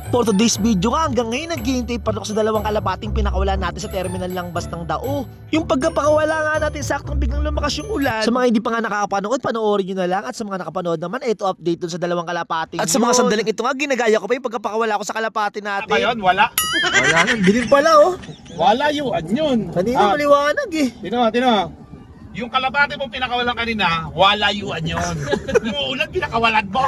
For today's video nga, hanggang ngayon naghihintay pa ako sa dalawang kalapating pinakawala natin sa terminal ng bus ng Dao. Yung pagkapakawala nga natin, saktong biglang lumakas yung ulan. Sa mga hindi pa nga nakakapanood, panoorin nyo na lang. At sa mga nakapanood naman, ito update dun sa dalawang kalapating. At sa mga sandaling ito nga, ginagaya ko pa yung pagkapakawala ko sa kalapati natin. Ba yun? Wala. Wala nang bilin pala oh. Wala yun. Yun. Kanina maliwanag eh. Tino. Yung kalapate mong pinakawalan kanina, wala yun yun. Umuulan, pinakawalan mo.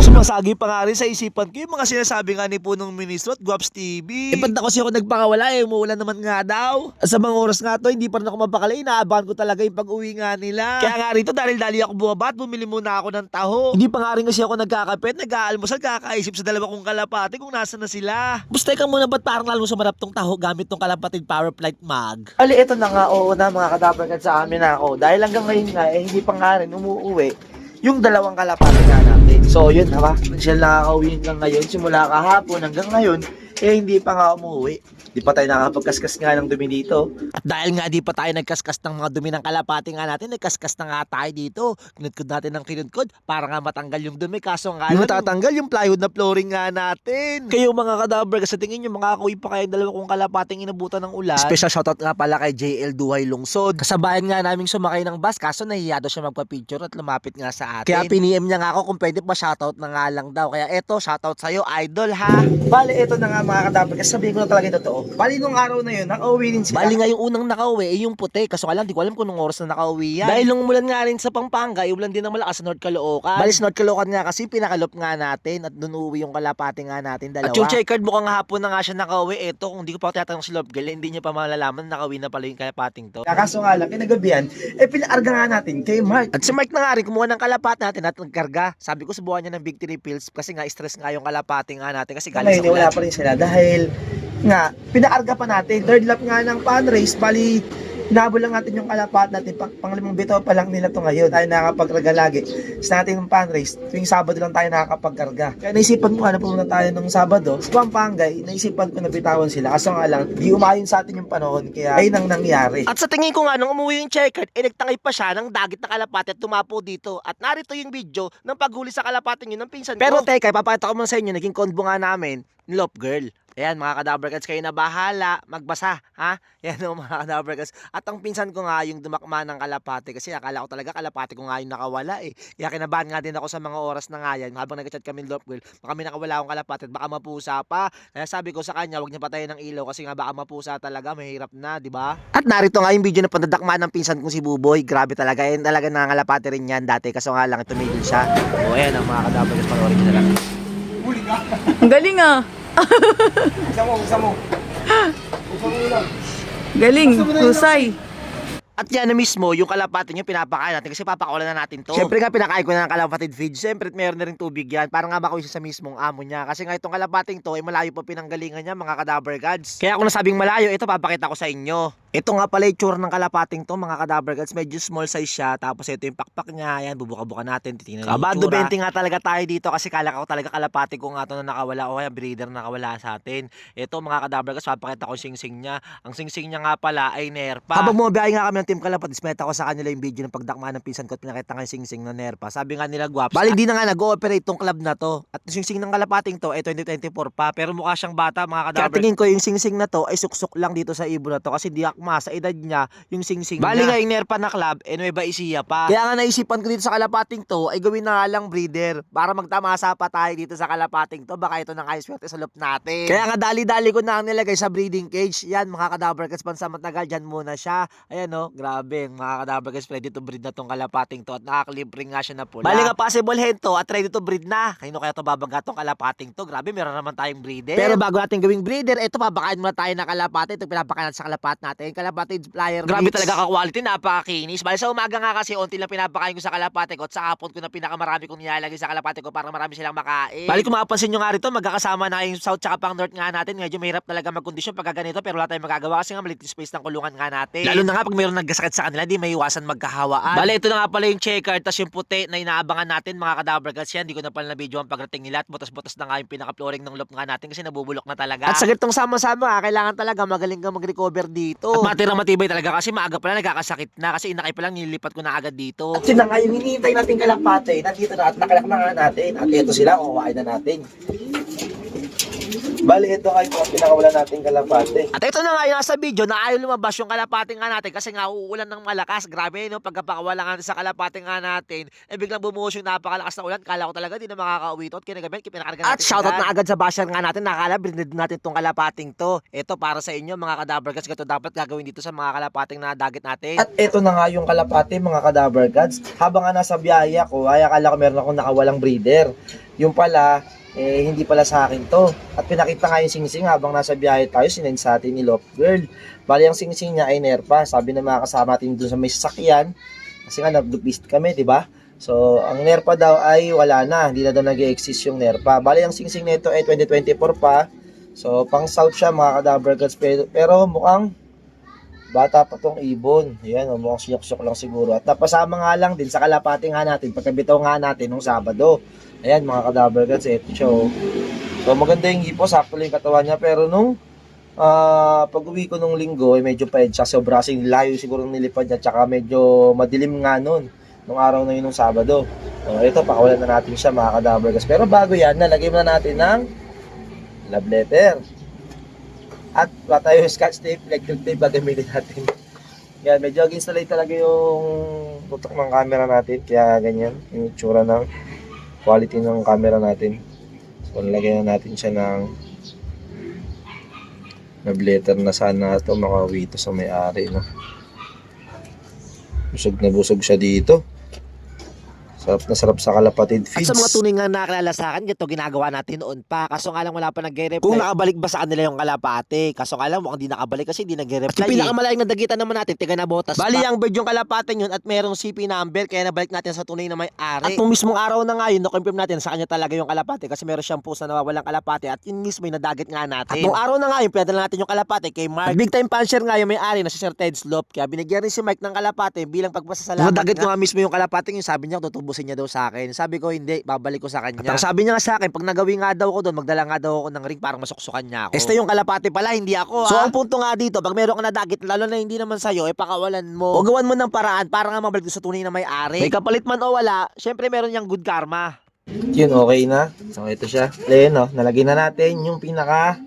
Sumasagi pa nga rin sa isipan ko yung mga sinasabi nga ni Punong Ministro at Guaps TV. Ba't na kasi ako nagpakawala eh, umuulan naman nga daw. Sa mga oras nga to, hindi pa rin ako mapakala, inaabahan ko talaga yung pag-uwi nga nila. Kaya nga rito, dali ako bumaba at bumili muna ako ng taho. Hindi pa nga rin kasi ako nagkakapit, nag-aalmusal, kakaisip sa dalawa kong kalapate kung nasa na sila. Basta ka muna, ba't parang lalo sumarap tong taho gamit tong kalapating power flight mag? Ali, ito na nga, oo na mga kadabarkad sa amin na ako. Dahil hanggang ngayon nga, hindi pa nga rin umuuwi yung dalawang kalapati nga natin. So yun, diba? Siya nakakauwi lang ngayon, simula kahapon hanggang ngayon, hindi pa nga umuwi. Di pa tayo nakapagkaskas nga ng dumi dito. At dahil nga di pa tayo nagkaskas ng mga dumi ng kalapati nga natin, nagkaskas na nga tayo dito. Kinudkod natin ng kinudkod para nga matanggal yung dumi. Kaso nga yung matatanggal yung plywood na flooring nga natin. Kayo mga kadabar, sa tingin nyo makakauwi pa kayo dalawa kong kalapating inabutan ng ulan. Special shoutout nga pala kay JL Duhay Lungsod. Kasabayan nga naming sumakay ng bus, kaso nahiya daw siya magpa-picture at lumapit nga sa atin. Kaya piniem niya nga ako kung pwede pa shoutout na nga lang daw. Kaya eto, shoutout sa'yo, idol ha. Bale, ito na nga mga kadabar, kasi sabihin ko na talaga yung totoo. Bali nung araw na yun, nakauwi din sila. Bali nga yung unang nakauwi ay yung puti. Kaso nga lang, di ko alam kung nung oras na nakauwi yan. Dahil nung umulan nga rin sa Pampanga, ulan din ng malakas sa North Caloocan. Bali sa North Caloocan nga kasi pinakalop nga natin at dun uwi yung kalapati nga natin dalawa. At yung checkered mukhang hapon na nga siya nakauwi. Eto, kung di ko pa tinatanong si Love Girl, hindi niya pa malalaman na nakauwi na pala yung kalapating to. Kaso nga lang, kinagabihan, pinaarga nga natin kay Mark. At si Mark na nga rin, kumuha ng kalapat natin at nagkarga. Sabi ko, subukan niya ng Big 3 pills kasi nga stress nga yung kalapati nga natin kasi galing sa Ngayon, wala ulan. pa rin sila dahil nga, pinaarga pa natin. Third lap nga ng pan race, bali, hinabol lang natin yung kalapat natin. Panglimang bitaw pa lang nila to ngayon. Tayo nakakapagkarga lagi. Sa natin yung pan race, tuwing Sabado lang tayo nakakapagkarga. Kaya naisipan ko na pumunta tayo ng Sabado. Sa Pampanga, naisipan ko na bitawan sila. Kaso nga lang, di umayon sa atin yung panahon. Kaya ayun ang nangyari. At sa tingin ko nga, nung umuwi yung checkered, nagtangay pa siya ng dagit na kalapati at tumapo dito. At narito yung video ng paghuli sa kalapating yun ng pinsan ko. Pero teka, papakita ko muna sa inyo, naging convo nga namin ni Love Girl. Ayan mga kadabarkats, kayo na bahala magbasa, ha? Yan o mga kadabarkats. At ang pinsan ko nga yung dumakma ng kalapati kasi akala ko talaga kalapati ko nga yung nakawala eh. Kaya kinabahan nga din ako sa mga oras na nga yan. Habang nag-chat kami ni Love Girl, baka may nakawala akong kalapati at baka mapusa pa. Kaya sabi ko sa kanya, wag niya patayin ng ilaw kasi nga baka mapusa talaga, mahirap na, di ba? At narito nga yung video na pandadakma ng pinsan kong si Buboy. Grabe talaga, yan talaga nangangalapati rin yan dati. Kaso nga lang, tumigil siya. O ayan ang mga kadabarkats, panoorin nyo na lang. Huli ka. Ang galing ah. Isa mo. Galing, husay. At yan na mismo, yung kalapati nyo pinapakain natin kasi papakawalan na natin to. Siyempre nga pinakain ko na ng kalapatid feed. Siyempre meron na rin tubig yan para nga makuha siya sa mismong amo niya. Kasi nga itong kalapating to ay malayo pa pinanggalingan niya mga kadabar gods. Kaya kung nasabing malayo, ito papakita ko sa inyo. Ito nga pala yung tsura ng kalapating to mga kadabar gods. Medyo small size siya. Tapos ito yung pakpak niya. Yan, bubuka-buka natin. Titingnan yung Kabado tsura. 20 nga talaga tayo dito kasi kala ko talaga kalapati ko nga to na nakawala o kaya breeder na nakawala sa atin. Ito mga kadabar gods, papakita ko yung sing-sing niya. Ang sing-sing niya nga pala ay nerpa. Habang bumabiyahe nga kami ng team kalapatis, ko sa kanila yung video ng pagdakma ng pinsan ko at pinakita nga yung sing-sing na nerpa. Sabi nga nila Guaps, bali di na nga nag-ooperate tong club na to. At yung sing-sing ng kalapating to ay 2024 pa. Pero mukha siyang bata mga kadabar. Kaya tingin ko yung sing-sing na to ay suksok lang dito sa ibon na to kasi di akma sa edad niya yung sing-sing bali nga yung nerpa na club Nueva Ecija pa. Kaya nga naisipan ko dito sa kalapating to ay gawin na nga lang breeder para magtamasa pa tayo dito sa kalapating to. Baka ito nang swerte sa loop natin. Kaya nga dali-dali ko na ang nilagay sa breeding cage. Yan mga kadabar kasi pansamatagal dyan muna siya. Ayan o, grabe mga kadabar guys, ready to breed na tong kalapating to at nakakalibre nga siya na pula. Bali nga possible hento at ready to breed na. Kanino kaya to babangga tong kalapating to? Grabe, meron naman tayong breeder. Pero bago natin gawing breeder, ito papakain muna tayo ng kalapati. Ito pinapakain natin sa kalapat natin. Kalapati flyer. Grabe talaga ka-quality, napakakinis. Bali sa umaga nga kasi unti lang pinapakain ko sa kalapati ko at sa hapon ko na pinakamarami kong nilalagay sa kalapati ko para marami silang makain. Bali kung mapapansin nyo nga rito, magkakasama na yung south tsaka pang north nga natin. Medyo mahirap talaga magkondisyon pagka ganito pero wala tayong magagawa kasi nga maliit yung space ng kulungan nga natin. Lalo na nga pag mayroong nagkasakit sa kanila, di may iwasan magkahawaan. Bale, ito na nga pala yung checker, tas yung puti na inaabangan natin mga kadabar guys yan. Hindi ko na pala na-video ang pagdating nila at butas-butas na nga yung pinaka-flooring ng loop nga natin kasi nabubulok na talaga. At sa ganitong sama-sama, kailangan talaga magaling ka mag-recover dito. At matirang matibay talaga kasi maaga pala nagkakasakit na kasi inakay pa lang nililipat ko na agad dito. At yun na nga, yung hinihintay natin kalapate, nandito na at nakalak na nga natin. At ito sila, kukuhain na natin. Bali, ito ay mga pinakawala nating kalapate. At ito na nga yung nasa video na ayaw lumabas yung kalapate nga natin kasi nga uulan ng malakas. Grabe no, pagkapakawala nga natin sa kalapate nga natin, biglang bumuhos yung napakalakas na ulan. Kala ko talaga di na makakauwi to at kinagabi, pinakarga natin. At shoutout na agad sa basher nga natin, nakakala brinid natin tong kalapating to. Ito para sa inyo mga kadaver gods, ito dapat gagawin dito sa mga kalapating na dagit natin. At ito na nga yung kalapate mga kadaver gods. Habang nga nasa biyaya ko, ay akala ko meron akong nakawalang breeder. Yung pala, hindi pala sa akin to. At pinakita nga yung singsing habang nasa biyahe tayo, sinend sa atin ni Love Girl. Bali, ang singsing niya ay nerpa. Sabi ng mga kasama natin dun sa may sasakyan, kasi nga nag-lupist kami, di ba? So, ang nerpa daw ay wala na. Hindi na daw nag-exist yung nerpa. Bali, ang singsing nito ay 2024 pa. So, pang south siya mga kadaver gods. Pero mukhang bata pa tong ibon. Ayan, mukhang siyok-siyok lang siguro. At napasama nga lang din sa kalapate nga natin, pagkabitaw nga natin nung Sabado. Ayan mga kadaver gods, ito siya oh. So maganda yung hipo, sakto lang yung katawan niya. Pero nung pag-uwi ko nung linggo, medyo paed siya. Sobra kasing layo siguro nilipad niya. Tsaka medyo madilim nga nun, nung araw na yun nung Sabado. So ito, pakawalan na natin siya mga kadaver gods. Pero bago yan, nalagay muna natin ng love letter. At wala tayo scotch tape, electric tape, gagamitin natin. Yan, medyo installate talaga yung tutok ng camera natin. Kaya ganyan, yung itsura ng quality ng camera natin. So, nalagyan na natin siya ng love letter na sana ito makauwi ito sa may-ari. No? Busog na busog siya dito. Sarap na sarap sa kalapatid At feeds. sa mga tunay nga nakakilala sa akin, ito ginagawa natin noon pa. Kaso nga lang wala pa nag-reply. Kung nakabalik ba sa kanila yung kalapate? Kaso nga lang mukhang di nakabalik kasi di nag-reply. At yung pinakamalayang na dagitan naman natin, tiga na botas. Bali ang bird yung kalapate yun at merong CP number kaya nabalik natin sa tunay na may-ari. At nung mismong araw na nga yun, na-confirm natin sa kanya talaga yung kalapate kasi meron siyang post na nawawalang kalapate at yun mismo yung nadagit nga natin. At nung araw na nga yun, pinadala natin yung kalapate kay Mark. At big time puncher nga yung may-ari na si Sir Ted Slope. Kaya binigyan rin si Mike ng kalapate bilang pagpasasalamat. Nadagit ko nga mismo yung kalapate yung sabi niya tutubusin niya daw sa akin. Sabi ko hindi, babalik ko sa kanya. At sabi niya nga sa akin, pag nagawi nga daw ako doon, magdala nga daw ako ng ring para masuksukan niya ako. Este yung kalapate pala, hindi ako ha. So ang punto nga dito, pag meron ka nadagit, lalo na hindi naman sa'yo, pakawalan mo. O gawan mo ng paraan para nga mabalik sa tunay na may-ari. May kapalit man o wala, syempre meron niyang good karma. Yun, okay na. So, ito siya. Ayan, no? Nalagay na natin yung pinaka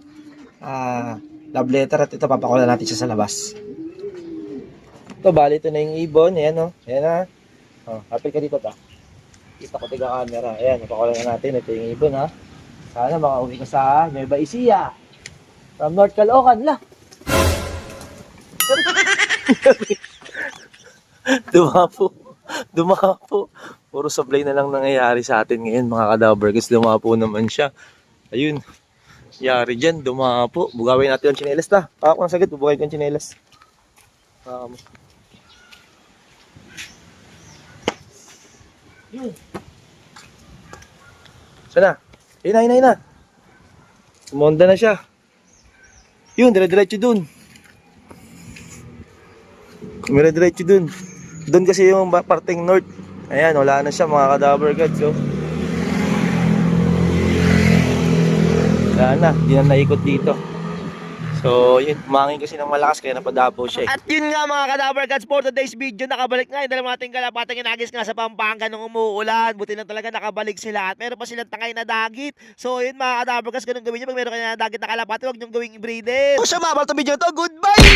love letter at ito, papakulan natin siya sa labas. Ito, bali, ito na yung ibon. Ayan, no? Ayan na. Oh, hapit ka dito pa. Kita ko tiga camera. Ayan, papakulan na natin. Ito yung ibon, ha? Sana makauwi ka sa Nueva Ecija. From North Caloocan, la. Dumapo. Dumapo. Puro supply na lang nangyayari sa atin ngayon mga kadaver guys. Dumapo naman siya. Ayun. Yari dyan. Dumapo. Bugawin natin yung tsinelas ta. Ako na sagad. Bubugawin ko yung tsinelas. Yun. Sana. Ayun na. Sumonda na siya. Yun. Dire-diretso dun. Dire-diretso dun. Doon kasi yung parteng north. Ayan, wala na siya mga kadaver gods. So. Wala na, di na naikot dito. So, yun, umangin kasi ng malakas kaya napadapo siya eh. At yun nga mga kadaver gods, for today's video, nakabalik nga yung dalawang ating kalapatang inagis nga sa Pampanga nung umuulan. Buti lang talaga nakabalik sila at meron pa silang tangay na dagit. So, yun mga kadaver gods, ganun gawin nyo. Pag meron kayo na dagit na kalapate, huwag nyong gawing breeder. So, mabal to video to, goodbye!